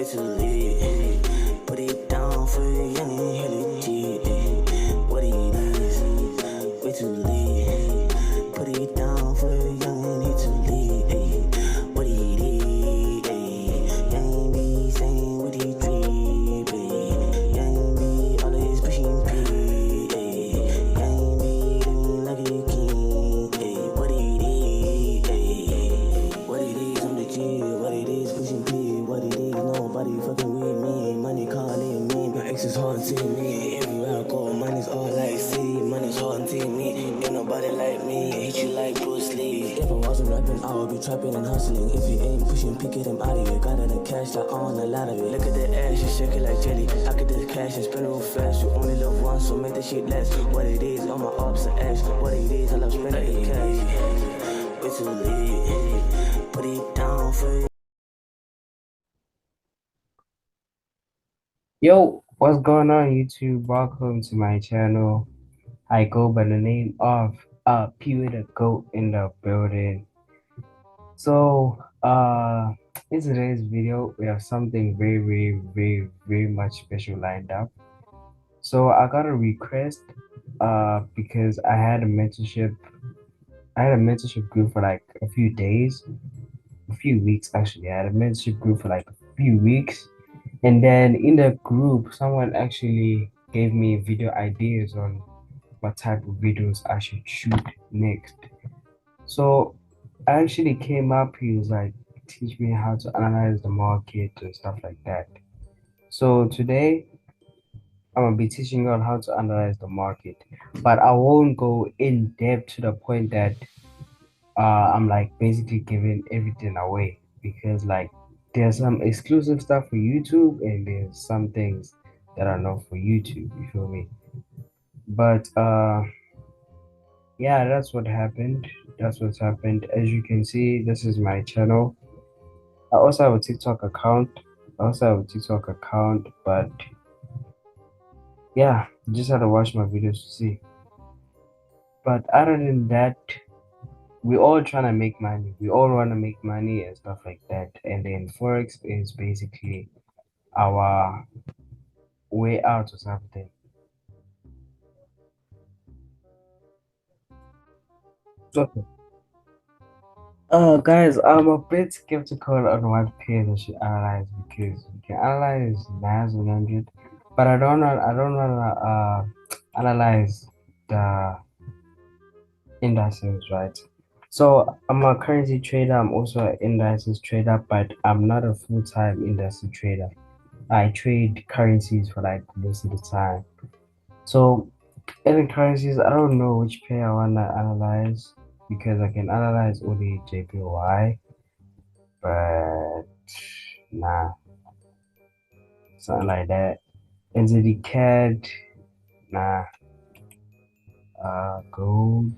too lit. Put it down for the young and hella G. What it is, way too lit. Put it down for the young and he too lit. What it is, young be saying what he drip. Young be always pushing P. Young be living like a king. What it is, what it is, I'm the G. What it is, pushing P. What it is, nobody fucking with me. Money calling me, my ex is haunting me. Everywhere I go, money's all I see. Money's haunting me. Ain't nobody like me. Hit you like Bruce Lee. If I wasn't rapping, I would be trapping and hustling. If you ain't pushing, pick it, I'm out of here. Got the cash, I own a lot of it. Look at the ass, you shake it like jelly. I get this cash and spend it real fast. You only live once, so make that shit last. What it is, all my ops are ash. What it is, I love spending the cash. Way too lit. Put it down for you. Yo, what's going on YouTube? Welcome to my channel. I go by the name of Aphiwe.Zunguu in the building. So in today's video we have something very much special lined up. So I got a request because I had a mentorship group for like a few days, a few weeks actually. I had a mentorship group for like a few weeks. And then in the group, someone actually gave me video ideas on what type of videos I should shoot next. So I actually came up, he was like, teach me how to analyze the market and stuff like that. So today I'm gonna be teaching you on how to analyze the market, but I won't go in depth to the point that I'm like basically giving everything away, because like there's some exclusive stuff for YouTube and there's some things that are not for YouTube, you feel me? But yeah, that's what happened. That's what's happened. As you can see, this is my channel. I also have a TikTok account. But yeah, you just have to watch my videos to see. But other than that, we all trying to make money. We all want to make money and stuff like that. And then Forex is basically our way out or something. Okay. Guys, I'm a bit skeptical on what pairs I should analyze, because you can analyze NAS 100, but I don't wanna analyze the indices, right? So I'm a currency trader. I'm also an indices trader, but I'm not a full-time industry trader. I trade currencies for like most of the time. So in currencies, I don't know which pair I wanna analyze, because I can analyze only JPY, but nah, something like that. NZD CAD, nah. Gold.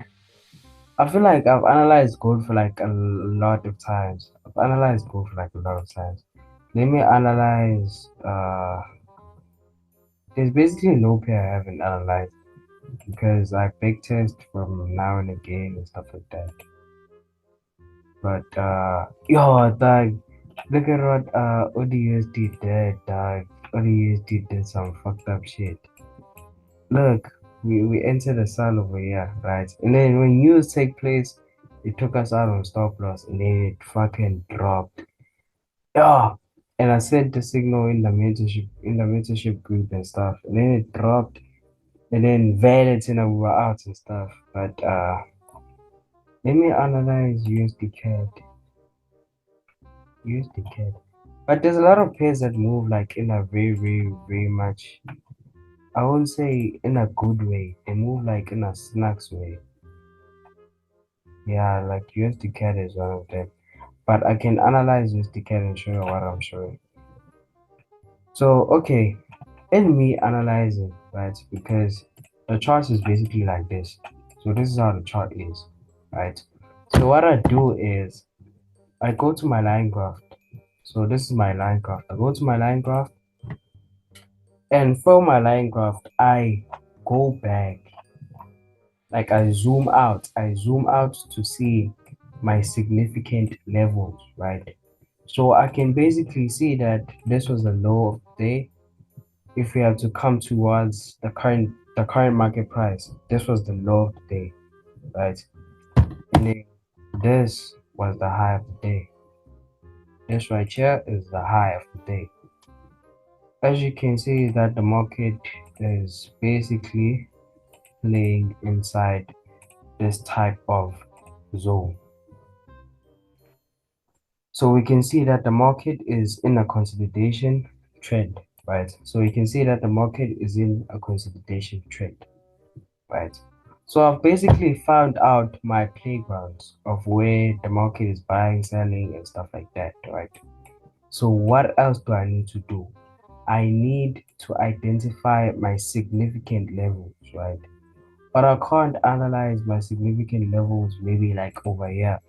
I feel like I've analyzed gold for like a lot of times. Let me analyze. There's basically no pair I haven't analyzed, because I big test from now and again and stuff like that. But yo, dog, look at what ODUSD did, dog. ODUSD did some fucked up shit. Look, we entered the sun over here, right? And then when news take place, it took us out on stop loss, and then it fucking dropped. Yeah. And I sent the signal in the mentorship group and stuff. And then it dropped, and then Valence and we were out and stuff. But let me analyze USD CAD. USD CAD. But there's a lot of pairs that move like in a very much, I won't say in a good way. They move like in a snacks way. Yeah, like USD CAD is one of them. But I can analyze USD CAD and show you what I'm showing. So okay, in me analyzing, right? Because the chart is basically like this. So this is how the chart is, right? So what I do is I go to my line graph. So this is my line graph. I go to my line graph, and from my line graph, I go back. Like I zoom out. I zoom out to see my significant levels, right? So I can basically see that this was the low of the day. If we have to come towards the current market price, this was the low of the day, right? And then this was the high of the day. This right here is the high of the day. As you can see that the market is basically playing inside this type of zone. So we can see that the market is in a consolidation trend, right? So we can see that the market is in a consolidation trend, right? So I've basically found out my playgrounds of where the market is buying, selling, and stuff like that, right? So what else do I need to do? I need to identify my significant levels, right? But I can't analyze my significant levels maybe like over here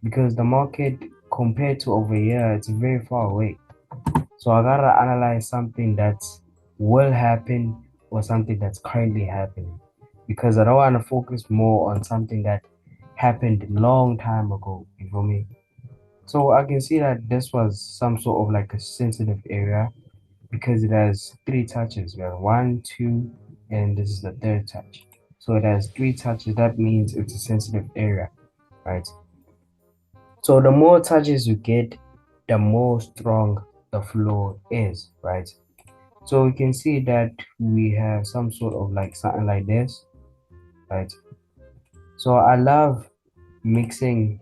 because the market compared to over here, it's very far away. So I gotta analyze something that will happen or something that's currently happening because I don't want to focus more on something that happened long time ago. You feel me? So I can see that this was some sort of like a sensitive area because it has three touches. We have one, two, and this is the third touch. So it has three touches. That means it's a sensitive area, right? So the more touches you get, the more strong the flow is, right? So we can see that we have some sort of like something like this, right? So I love mixing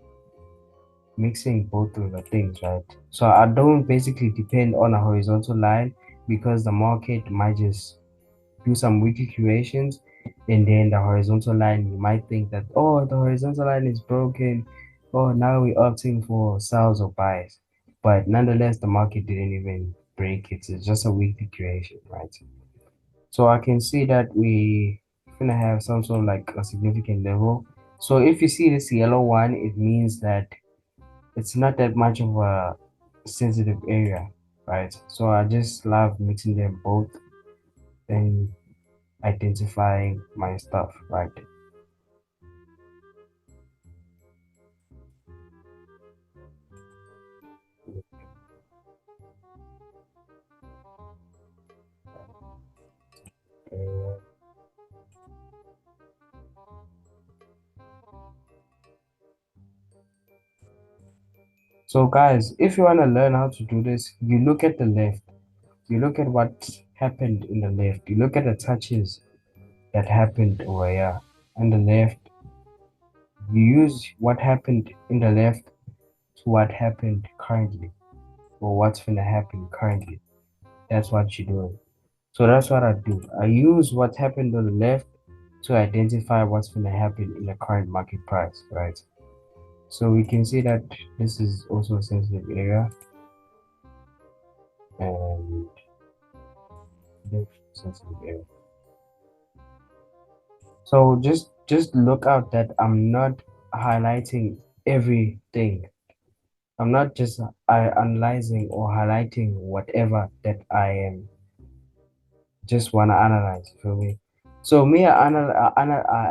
both of the things, right? So I don't basically depend on a horizontal line because the market might just do some weekly creations and then the horizontal line you might think that, oh, the horizontal line is broken, oh, now we're opting for sales or buys, but nonetheless the market didn't even break it. It's just a weekly creation, right? So I can see that we gonna have some sort of like a significant level. So if you see this yellow one, it means that it's not that much of a sensitive area, right? So I just love mixing them both and identifying my stuff, right? Uh, so guys, if you want to learn how to do this, you look at the left, you look at what happened in the left, you look at the touches that happened over here on the left, you use what happened in the left to what happened currently or what's gonna happen currently. That's what you're doing. So that's what I do. I use what happened on the left to identify what's gonna happen in the current market price, right? So we can see that this is also a sensitive area and this sensitive area. So just look out that I'm not highlighting everything. I'm not just analyzing or highlighting whatever that I am just want to analyze, you feel me? So me, I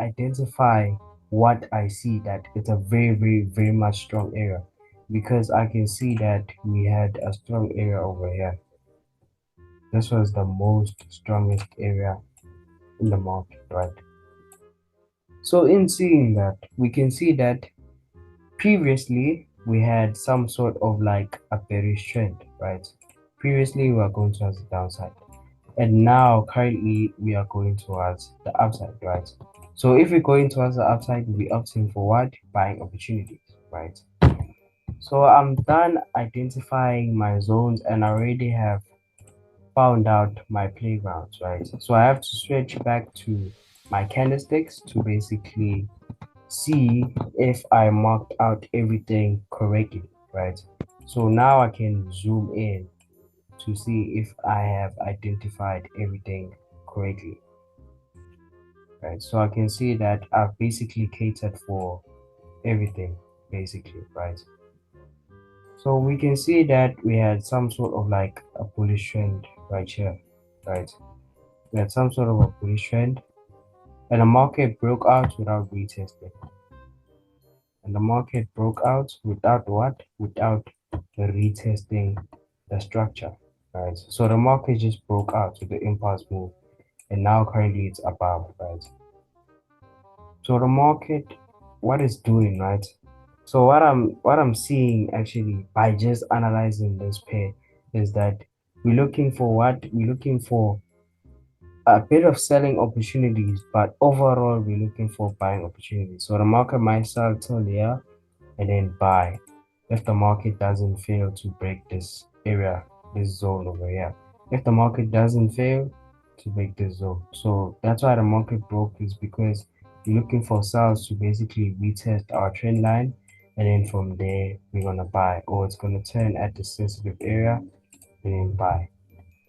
identify what I see that it's a very, very, very much strong area because I can see that we had a strong area over here. This was the most strongest area in the market, right? So in seeing that, we can see that previously we had some sort of like a bearish trend, right? Previously we were going towards the downside. And now currently we are going towards the upside, right? So if we're going towards the upside, we'll be opting for what? Buying opportunities, right? So I'm done identifying my zones and I already have found out my playgrounds, right? So I have to switch back to my candlesticks to basically see if I marked out everything correctly, right? So now I can zoom in to see if I have identified everything correctly, right? So I can see that I've basically catered for everything, basically, right? So we can see that we had some sort of like a bullish trend right here, right? We had some sort of a bullish trend and the market broke out without retesting. And the market broke out without what? Without retesting the structure, right? So the market just broke out to the impulse move, and now currently it's above, right? So the market, what it's doing, right? So what I'm seeing actually by just analyzing this pair is that we're looking for a bit of selling opportunities, but overall we're looking for buying opportunities. So the market might sell till here and then buy if the market doesn't fail to break this area, this zone over here. If the market doesn't fail to break this zone, so that's why the market broke, is because we're looking for sales to basically retest our trend line, and then from there we're gonna buy, or it's gonna turn at the sensitive area and then buy,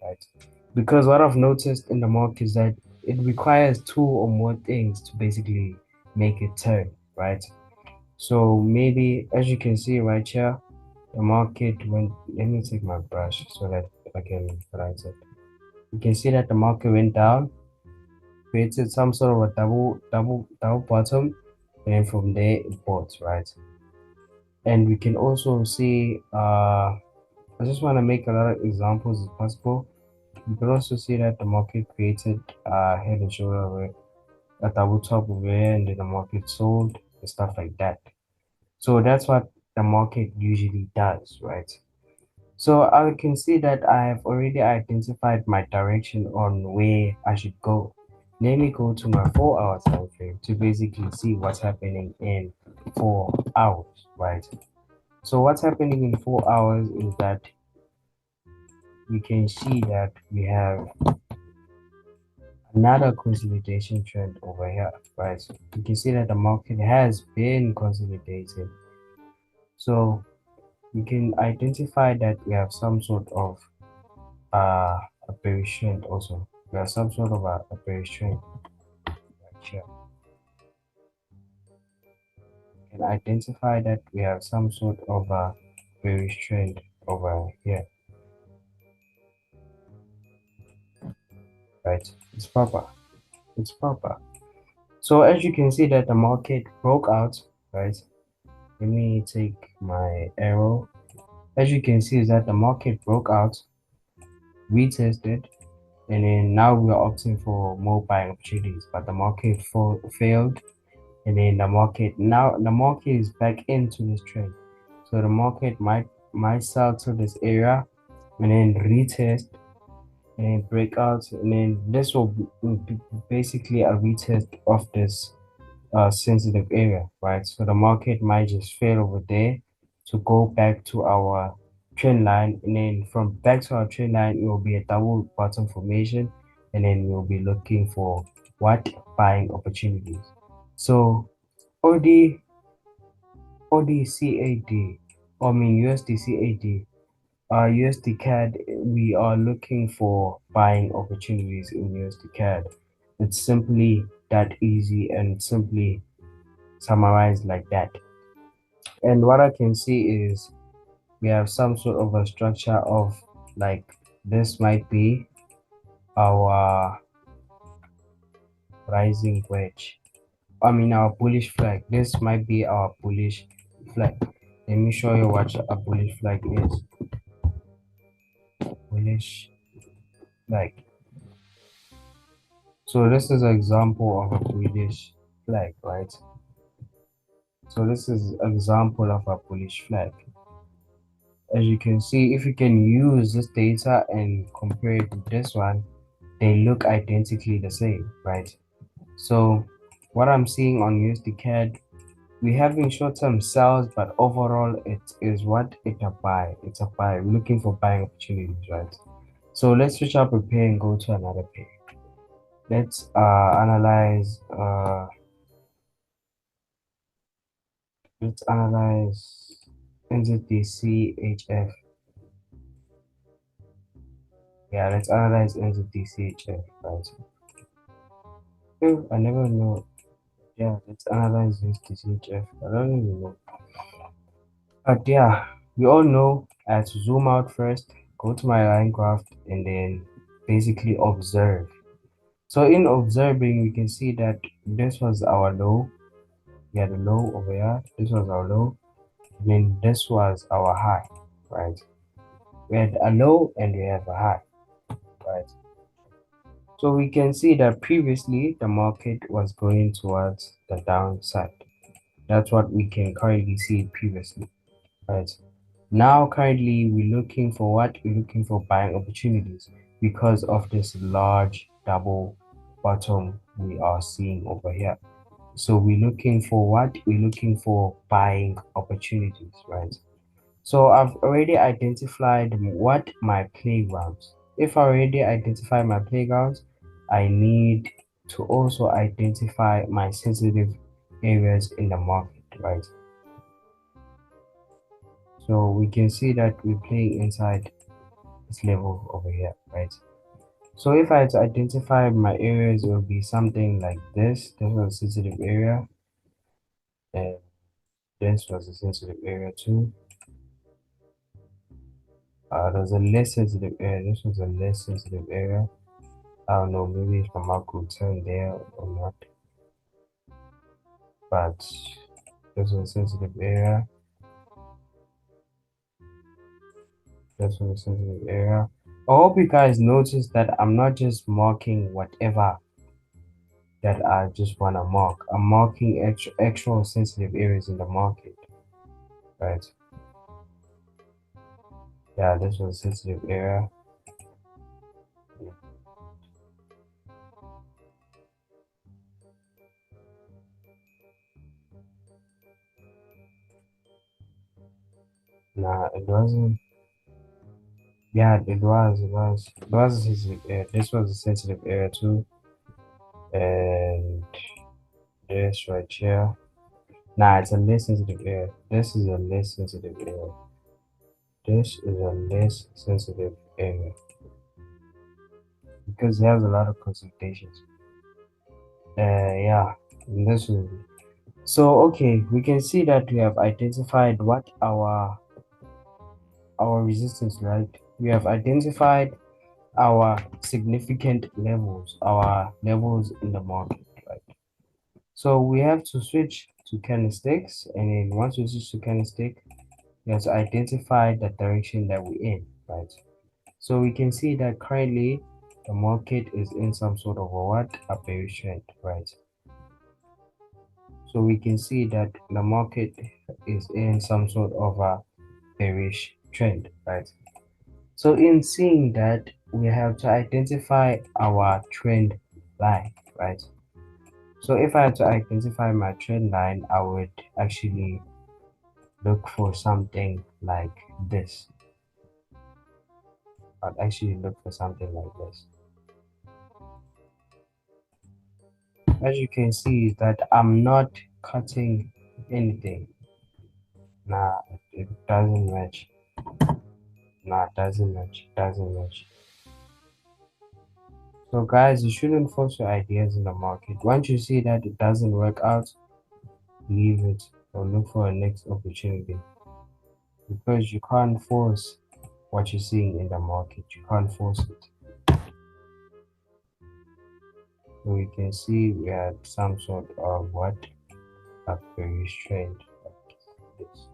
right? Because what I've noticed in the market is that it requires two or more things to basically make it turn, right? So maybe as you can see right here, the market went, let me take my brush so that I can write it. You can see that the market went down, created some sort of a double bottom, and then from there it bought, right? And we can also see, I just want to make a lot of examples if possible. You can also see that the market created head and shoulder over a double top over here, and then the market sold and stuff like that. So that's what the market usually does, right? So I can see that I have already identified my direction on where I should go. Let me go to my 4 hour time frame to basically see what's happening in 4 hours, right? So what's happening in 4 hours is that we can see that we have another consolidation trend over here, right? So you can see that the market has been consolidating. So we can identify that we have some sort of a bearish trend also. We have some sort of a bearish trend right here. We can identify that we have some sort of a bearish trend over here, right? It's proper. It's proper. So as you can see that the market broke out, right? Let me take my arrow. As you can see is that the market broke out, retested, and then now we are opting for more buying opportunities, but the market failed, and then the market is back into this trend. So the market might sell to this area and then retest and then break out, and then this will be basically a retest of this sensitive area, right? So the market might just fail over there to go back to our trend line, and then from back to our trend line, it will be a double bottom formation, and then we'll be looking for what buying opportunities. So OD ODCAD, I mean USDCAD, USD CAD, we are looking for buying opportunities in USD CAD. It's simply that easy and simply summarized like that. And what I can see is we have some sort of a structure of, like, this might be our rising wedge. I mean our bullish flag. This might be our bullish flag. Let me show you what a bullish flag is. Bullish flag. So this is an example of a bullish flag, right? So this is an example of a bullish flag. As you can see, if you can use this data and compare it with this one, they look identically the same, right? So what I'm seeing on USD CAD, we're having short-term sells, but overall it is what it's a buy. It's a buy. We're looking for buying opportunities, right? So let's switch up a pair and go to another pair. Let's analyze NZDCHF. Yeah, let's analyze NZDCHF, right? Oh, I never know. Yeah, let's analyze NZDCHF. I don't even know. But yeah, we all know I have to zoom out first, go to my line graph, and then basically observe. So in observing, we can see that this was our low. We had a low over here. This was our low. And then this was our high. right? We had a low and we have a high, right? So we can see that previously the market was going towards the downside. That's what we can currently see previously, right? Now currently we're looking for what? We're looking for buying opportunities because of this large double bottom we are seeing over here. So we're looking for what? We're looking for buying opportunities, right? So I've already identified what my playgrounds. If I already identify my playgrounds, I need to also identify my sensitive areas in the market, right? So we can see that we're playing inside this level over here, right? So if I had to identify my areas, it will be something like this. This was a sensitive area, and this was a sensitive area too. There's a less sensitive area. This was a less sensitive area. I don't know, maybe if the mark will turn there or not, but this was a sensitive area. This was a sensitive area. I hope you guys notice that I'm not just marking whatever that I just want to mark. I'm marking actual sensitive areas in the market, right? Yeah, this was a sensitive area. Nah, it wasn't. Yeah, it was a sensitive area. This was a sensitive area too, and this right here. Nah, it's a less sensitive area. This is a less sensitive area. This is a less sensitive area because it has a lot of consultations. Yeah, and this is so okay. We can see that we have identified what our resistance, right? We have identified our significant levels, our levels in the market, right? So we have to switch to candlesticks, and then once we switch to candlestick, we have to identify the direction that we're in, right? So we can see that currently the market is in some sort of a what? A bearish trend, right? So we can see that the market is in some sort of a bearish trend, right? So in seeing that, we have to identify our trend line, right? So if I had to identify my trend line, I would actually look for something like this. I'd actually look for something like this. As you can see that I'm not cutting anything. Nah, it doesn't match. Nah, it doesn't match. It doesn't match. So guys, you shouldn't force your ideas in the market. Once you see that it doesn't work out, leave it or look for a next opportunity. Because you can't force what you're seeing in the market. You can't force it. So we can see we had some sort of what? A bearish trend like this.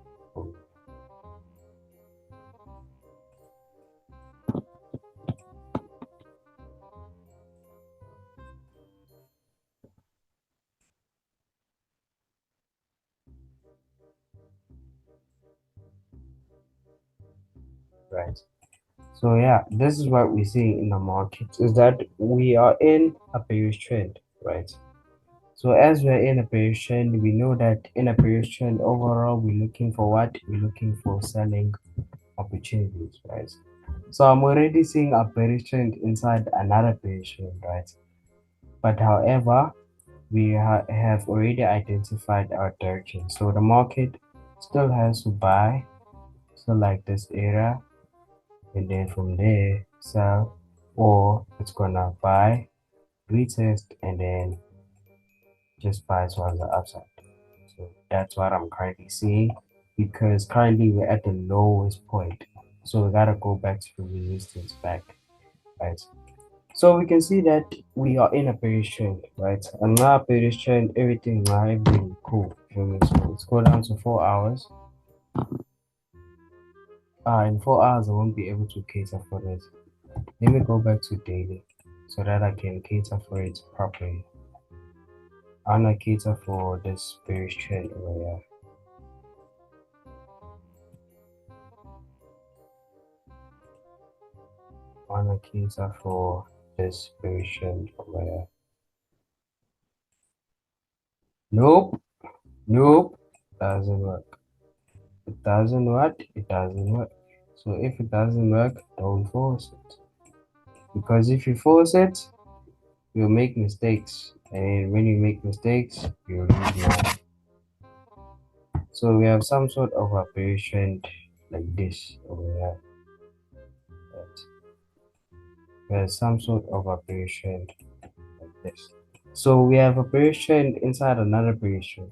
Right. So yeah, this is what we're seeing in the market is that we are in a bearish trend, right? So as we're in a bearish trend, we know that in a bearish trend overall, we're looking for what? We're looking for selling opportunities, right? So I'm already seeing a bearish trend inside another bearish trend, right? But however, we have already identified our direction. So the market still has to buy, so like this area, and then from there sell, or it's gonna buy, retest, and then just buy towards the upside. So that's what I'm currently seeing because currently we're at the lowest point. So we gotta go back to the resistance back, right? So we can see that we are in a bearish trend, right? And now bearish trend, everything now everything cool. So let's go down to 4 hours. in 4 hours I won't be able to cater for this. Let me go back to daily so that I can cater for it properly. I wanna cater for this bearish trend over here. I wanna cater for this bearish trend over here. Nope, nope, doesn't work. It doesn't what? It doesn't work. So if it doesn't work, don't force it. Because if you force it, you'll make mistakes. And when you make mistakes, you lose money. So we have some sort of a bearish trend like this over here. Right? There's some sort of a bearish trend like this. So we have a bearish trend inside another bearish trend.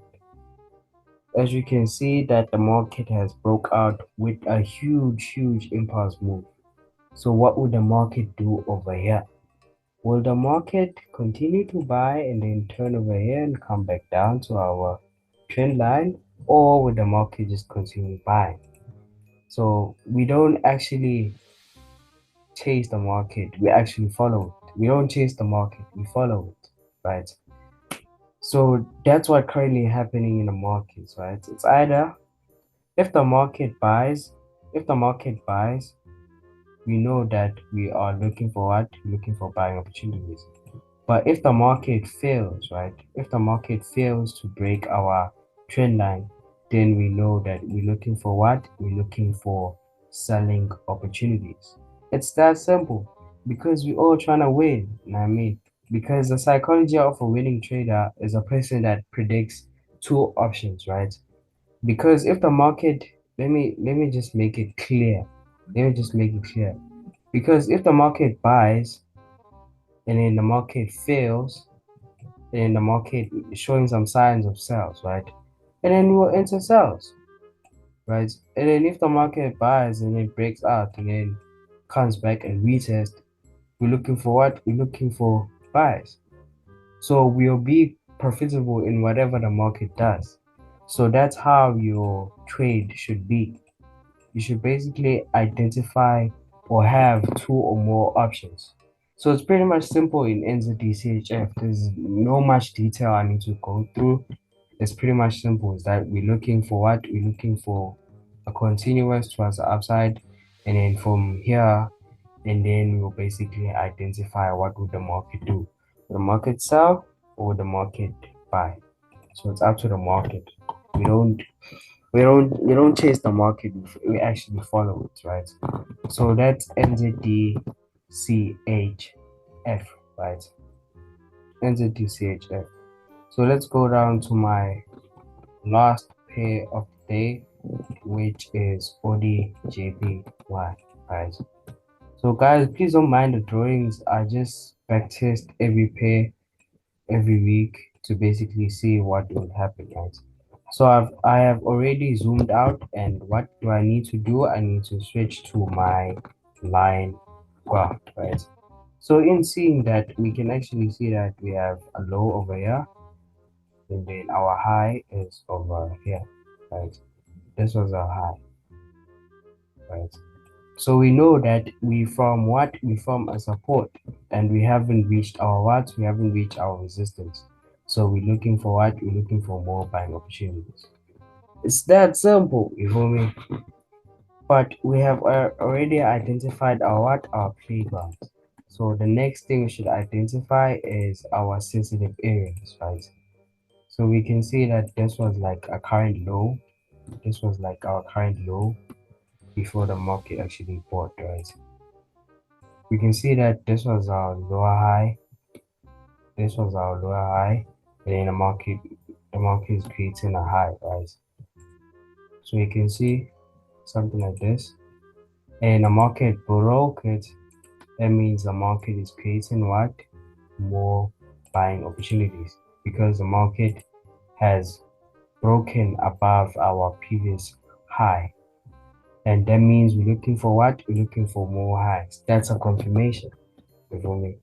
As you can see that the market has broke out with a huge impulse move. So what would the market do over here? Will the market continue to buy and then turn over here and come back down to our trend line, or will the market just continue buying? So we don't actually chase the market, we actually follow it. We don't chase the market, we follow it, right? So that's what currently happening in the markets, right? It's either if the market buys, if the market buys, we know that we are looking for what? Looking for buying opportunities. But if the market fails, right? If the market fails to break our trend line, then we know that we're looking for what? We're looking for selling opportunities. It's that simple because we're all trying to win. You know what I mean? Because the psychology of a winning trader is a person that predicts two options, right? Because if the market, let me just make it clear. Let me just make it clear. Because if the market buys and then the market fails, then the market is showing some signs of sales, right? And then we will enter sales, right? And then if the market buys and then breaks out and then comes back and retest, we're looking for what? We're looking for buys. So we'll be profitable in whatever the market does. So that's how your trade should be. You should basically identify or have two or more options. So it's pretty much simple in NZDCHF. There's no much detail I need to go through. It's pretty much simple. Is that we're looking for what? We're looking for a continuous towards the upside, and then from here, and then we'll basically identify what would the market do. Will the market sell or will the market buy? So it's up to the market. We don't we don't chase the market, we actually follow it, right? So that's NZDCHF, right? NZDCHF. So let's go down to my last pair of the day, which is ODJPY, right? So guys, please don't mind the drawings. I just backtest every pair every week to basically see what will happen, right? So I have already zoomed out, and what do I need to do? I need to switch to my line graph, right? So in seeing that, we can actually see that we have a low over here, and then our high is over here, right? This was our high, right? So we know that we form what? We form a support, and we haven't reached our what? We haven't reached our resistance. So we're looking for what? We're looking for more buying opportunities. It's that simple, you feel me? But we have already identified our what? Our playgrounds. So the next thing we should identify is our sensitive areas, right? So we can see that this was like a current low. This was like our current low before the market actually bought, right? We can see that this was our lower high. This was our lower high, and then the market is creating a high, right? So you can see something like this, and the market broke it. That means the market is creating what? More buying opportunities, because the market has broken above our previous high. And that means we're looking for what? We're looking for more highs. That's a confirmation. You feel me?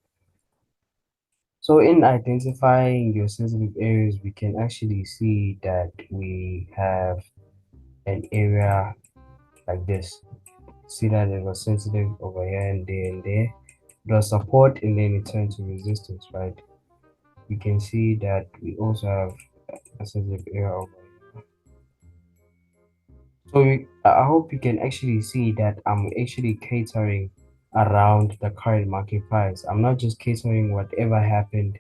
So in identifying your sensitive areas, we can actually see that we have an area like this. See that it was sensitive over here and there. It was support and then it turned to resistance, right? We can see that we also have a sensitive area over here. So I hope you can actually see that I'm actually catering around the current market price. I'm not just catering whatever happened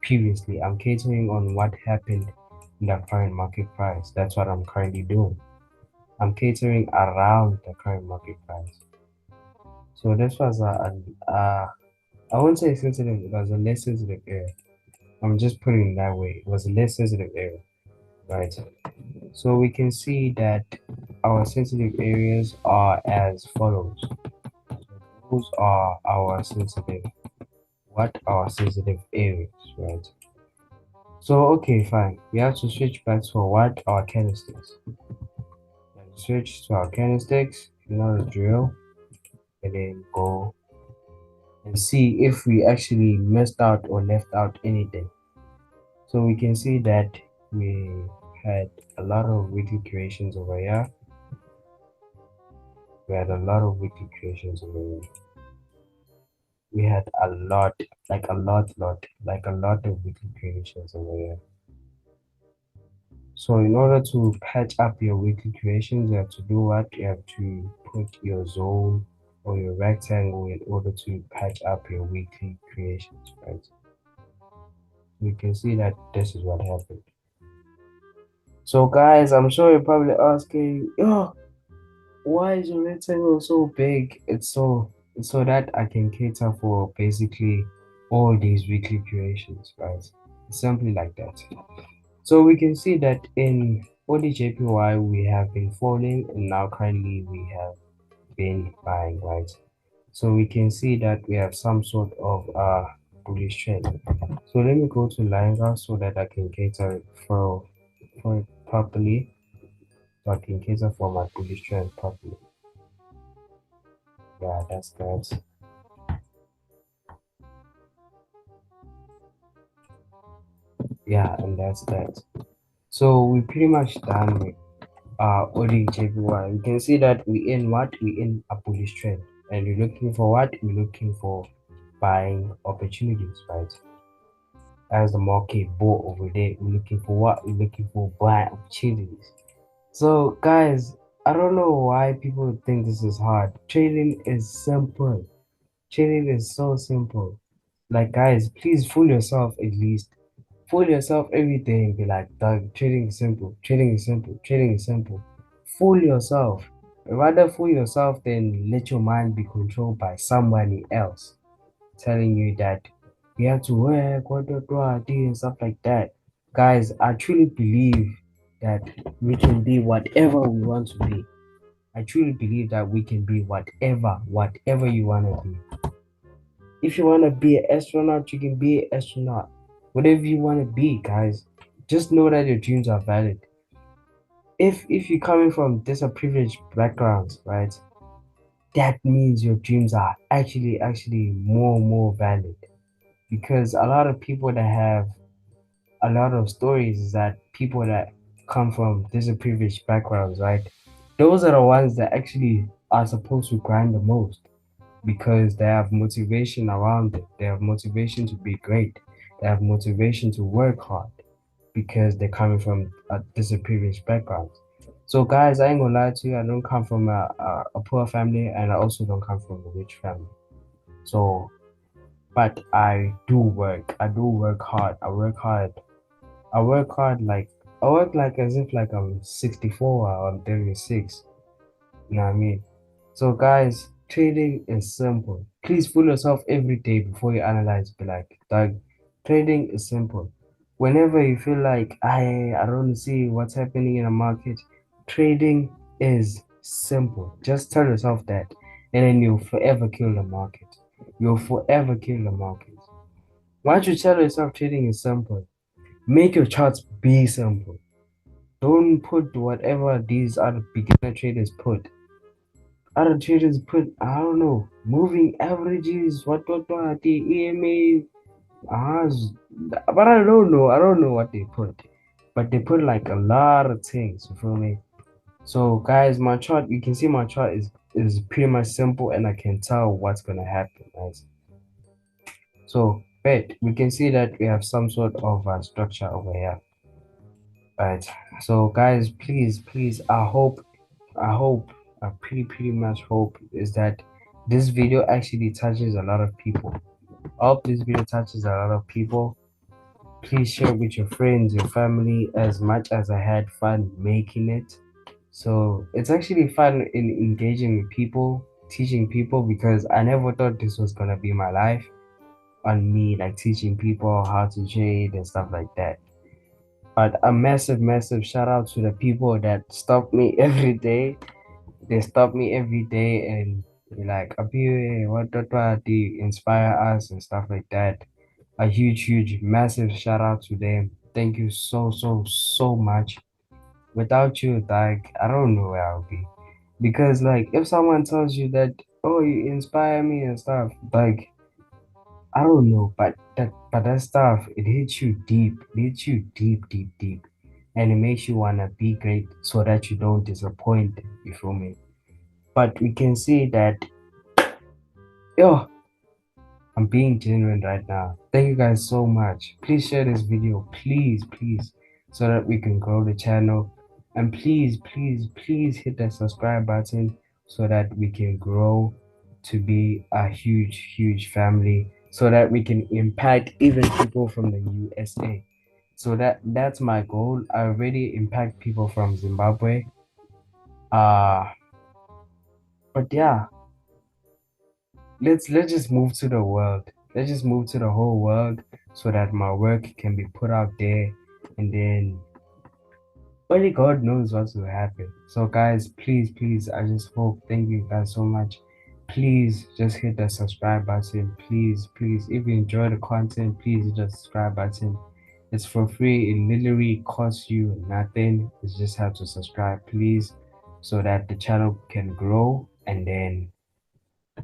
previously. I'm catering on what happened in the current market price. That's what I'm currently doing. I'm catering around the current market price. So this was I won't say sensitive, it was a less sensitive area. I'm just putting it that way. It was a less sensitive area, right? So we can see that our sensitive areas are as follows. So those are our sensitive, what are sensitive areas, right? So okay, fine. We have to switch back to what our candlesticks. Let's switch to our candlesticks, you know the drill, and then go and see if we actually missed out or left out anything. So we can see that we had a lot of weekly creations over here. We had a lot of weekly creations over here. We had a lot, like like a lot of weekly creations over here. So in order to patch up your weekly creations, you have to do what? You have to put your zone or your rectangle in order to patch up your weekly creations, right? You can see that this is what happened. So guys, I'm sure you're probably asking, yo, why is your rectangle so big? It's so that I can cater for basically all these weekly creations, right? It's simply like that. So we can see that in ODJPY we have been falling and now currently we have been buying, right? So we can see that we have some sort of bullish trend. So let me go to Langa so that I can cater for it properly. So I can cater for my bullish trend properly. Yeah, that's that. Yeah, and that's that. So we pretty much done with ODJPY. You can see that we in what? We in a bullish trend. And we're looking for what? We're looking for buying opportunities, right? As the market bought over there, we're looking for what? We're looking for buying opportunities. So guys, I don't know why people think this is hard. Trading is simple. Trading is so simple. Like guys, please fool yourself at least. Fool yourself every day and be like, dog, trading is simple, trading is simple, trading is simple. Fool yourself. Rather fool yourself than let your mind be controlled by somebody else telling you that you have to work, what do I do, and stuff like that. Guys, I truly believe that we can be whatever we want to be. I truly believe that we can be whatever you want to be. If you want to be an astronaut, you can be an astronaut. Whatever you want to be, guys, just know that your dreams are valid. If you're coming from disadvantaged backgrounds, right, that means your dreams are actually more valid. Because a lot of people that have a lot of stories is that people that come from disadvantaged backgrounds, right? Those are the ones that actually are supposed to grind the most because they have motivation around it. They have motivation to be great. They have motivation to work hard because they're coming from a disadvantaged background. So, guys, I ain't gonna lie to you. I don't come from a poor family, and I also don't come from a rich family. So, but I do work. I do work hard. I work hard. I work hard like I work like as if like I'm 64 or I'm 36. You know what I mean? So guys, trading is simple. Please fool yourself every day before you analyze. Be like, Doug, trading is simple. Whenever you feel like I don't see what's happening in the market, trading is simple. Just tell yourself that, and then you'll forever kill the market. You'll forever kill the market. Once you tell yourself trading is simple, make your charts be simple. Don't put whatever these other beginner traders put. Other traders put, I don't know, moving averages, what, the EMA, uh, but I don't know. I don't know what they put. But they put like a lot of things, you feel me? So guys, my chart, you can see my chart is is pretty much simple, and I can tell what's gonna happen, right? So, wait, we can see that we have some sort of structure over here, right? So, guys, please, I pretty much hope is that this video actually touches a lot of people. I hope this video touches a lot of people. Please share it with your friends, your family, as much as I had fun making it. So it's actually fun in engaging with people, teaching people, because I never thought this was gonna be my life, on me like teaching people how to trade and stuff like that. But a massive shout out to the people that stop me every day. They stop me every day and be like, Aphiwe, what do you inspire us and stuff like that. A huge, massive shout out to them. Thank you so much. Without you, like, I don't know where I'll be. Because, like, if someone tells you that, oh, you inspire me and stuff, like, I don't know, but that stuff, it hits you deep. It hits you deep. And it makes you wanna be great so that you don't disappoint, you feel me? But we can see that, yo, I'm being genuine right now. Thank you guys so much. Please share this video, please, so that we can grow the channel. And please hit that subscribe button so that we can grow to be a huge family, so that we can impact even people from the USA. So that's my goal. I already impact people from Zimbabwe. Uh but yeah, let's just move to the world. Let's just move to the whole world so that my work can be put out there, and then only God knows what will happen. So guys, please, I just hope, thank you guys so much. Please just hit the subscribe button. Please. If you enjoy the content, please hit the subscribe button. It's for free. It literally costs you nothing. You just have to subscribe, please, so that the channel can grow, and then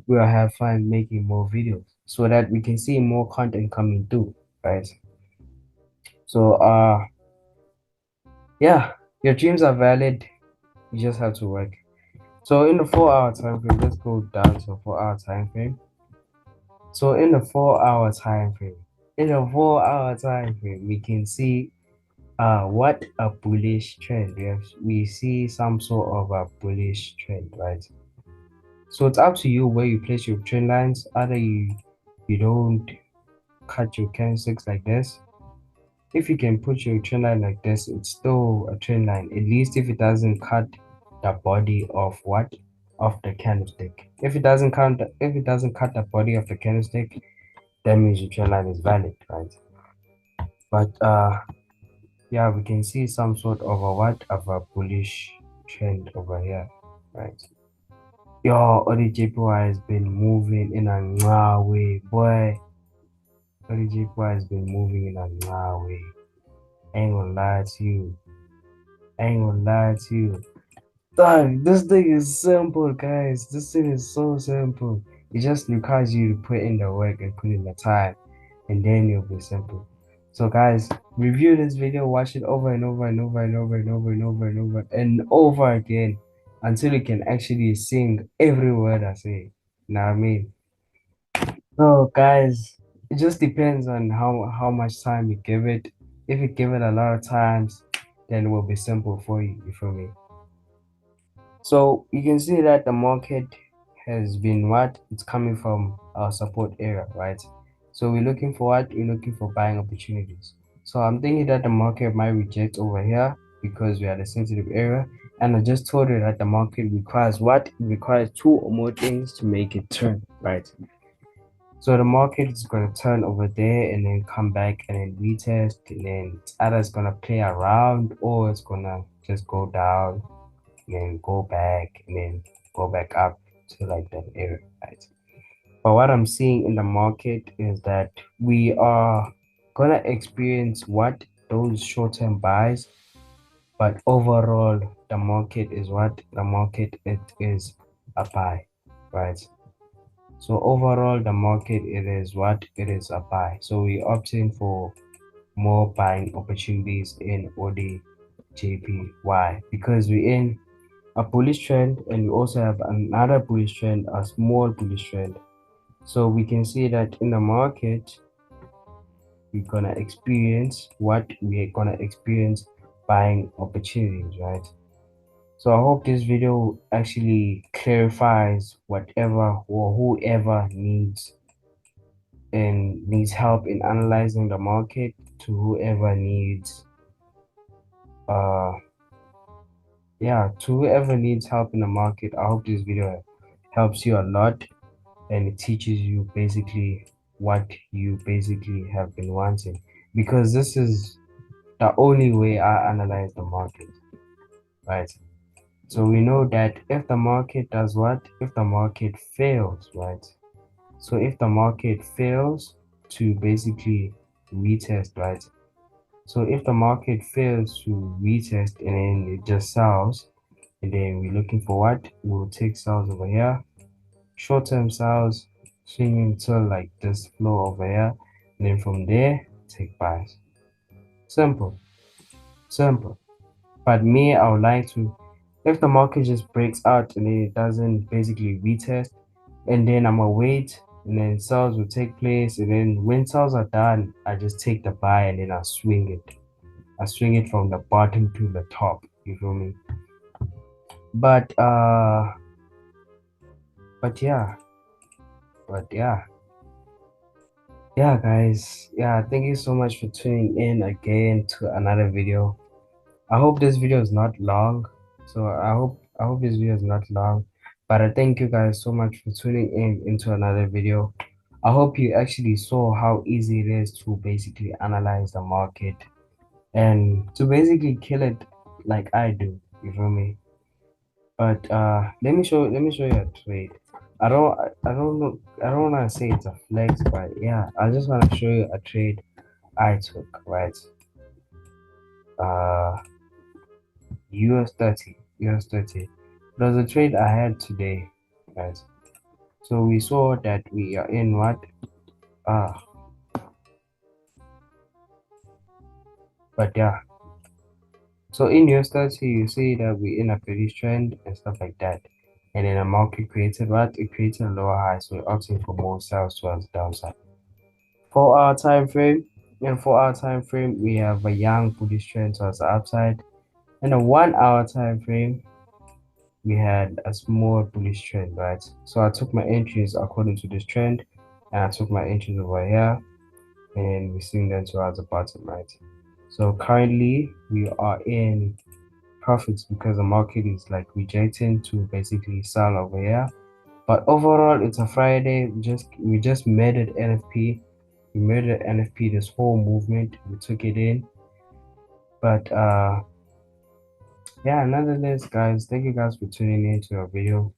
we'll have fun making more videos so that we can see more content coming through, right? So yeah, your dreams are valid. You just have to work. So in the 4 hour time frame, let's go down to a 4 hour time frame. So in the 4 hour time frame, we can see what a bullish trend. We see some sort of a bullish trend, right? So it's up to you where you place your trend lines. Either you don't cut your candlesticks like this. If you can put your trend line like this, it's still a trend line, at least if it doesn't cut the body of what, of the candlestick. If it doesn't cut the body of the candlestick, that means your trend line is valid, right? But yeah, we can see some sort of a what, of a bullish trend over here, right? Yo, ODJPY has been moving in a way, boy. ODJPY has been moving in a way. Ain't gonna lie to you. Dog, this thing is simple, guys. This thing is so simple. It just requires you to put in the work and put in the time, and then it'll be simple. So, guys, review this video, watch it over and over again until you can actually sing every word I say. Know what I mean? So, guys, it just depends on how much time you give it. If you give it a lot of times, then it will be simple for you. You feel me? So you can see that the market has been what, it's coming from our support area, right? So we're looking for what, we're looking for buying opportunities. So I'm thinking that the market might reject over here because we are the sensitive area, and I just told you that the market requires what, it requires two or more things to make it turn, right? So the market is going to turn over there and then come back and then retest, and then it's either it's going to play around or it's going to just go down, then go back, and then go back up to like that area, right? But what I'm seeing in the market is that we are gonna experience what, those short-term buys, but overall the market is what, the market, it is a buy, right? So overall the market, it is what, it is a buy. So we opting for more buying opportunities in ODJPY because we're in a bullish trend, and we also have another bullish trend, a small bullish trend. So we can see that in the market, we're gonna experience what we're gonna experience buying opportunities, right? So I hope this video actually clarifies whatever or whoever needs help in analyzing the market, to whoever needs uh to whoever needs help in the market. I hope this video helps you a lot, and it teaches you basically what you basically have been wanting, because this is the only way I analyze the market, right? So we know that if the market does what? If the market fails, right? So if the market fails to basically retest, right? So if the market fails to retest and then it just sells, and then we're looking for what? We'll take sales over here, short-term sales, swinging till like this flow over here, and then from there, take buys. Simple, simple. But me, I would like to, if the market just breaks out and then it doesn't basically retest, and then I'm gonna wait, and then sales will take place, and then when sales are done, I just take the buy and then I swing it. I swing it from the bottom to the top. You feel me? But uh, but yeah, but yeah, yeah, guys. Yeah, thank you so much for tuning in again to another video. I hope this video is not long. So I hope this video is not long. But I thank you guys so much for tuning in into another video. I hope you actually saw how easy it is to basically analyze the market and to basically kill it like I do. You feel me? But let me show you a trade. I don't know, I don't wanna say it's a flex, but yeah, I just wanna show you a trade I took, right? Uh US 30. There's a trade I had today, guys. So we saw that we are in what? Ah, but yeah. So in US 30, you see that we're in a bearish trend and stuff like that. And then the market created what? It created a lower high, so we're opting for more sales towards the downside. 4 hour time frame. In 4 hour time frame, we have a young bullish trend towards the upside. In a 1 hour time frame, we had a small bullish trend, right? So I took my entries according to this trend, and I took my entries over here, and we're seeing them towards the bottom, right? So currently we are in profits because the market is like rejecting to basically sell over here. But overall, it's a Friday. We just made it NFP. We made it NFP this whole movement. We took it in, but yeah. Nonetheless, guys, thank you guys for tuning in to our video.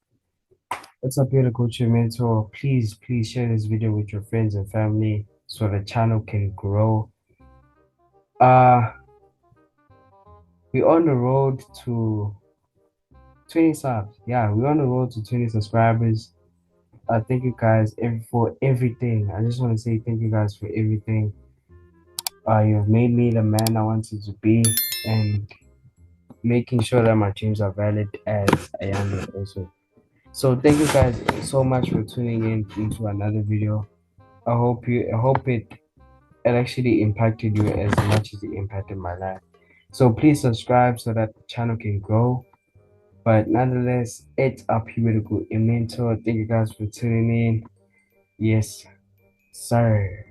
It's a beautiful mentor. Please share this video with your friends and family so the channel can grow. Uh, we're on the road to 20 subs. Yeah, we're on the road to 20 subscribers. Thank you guys for everything. I just want to say thank you guys for everything. You've made me the man I wanted to be, and making sure that my dreams are valid as a young man also. So thank you guys so much for tuning in into another video. I hope it actually impacted you as much as it impacted my life. So please subscribe so that the channel can grow. But nonetheless, it's Aphiwe.Zunguu, a mentor. Thank you guys for tuning in. Yes, sir.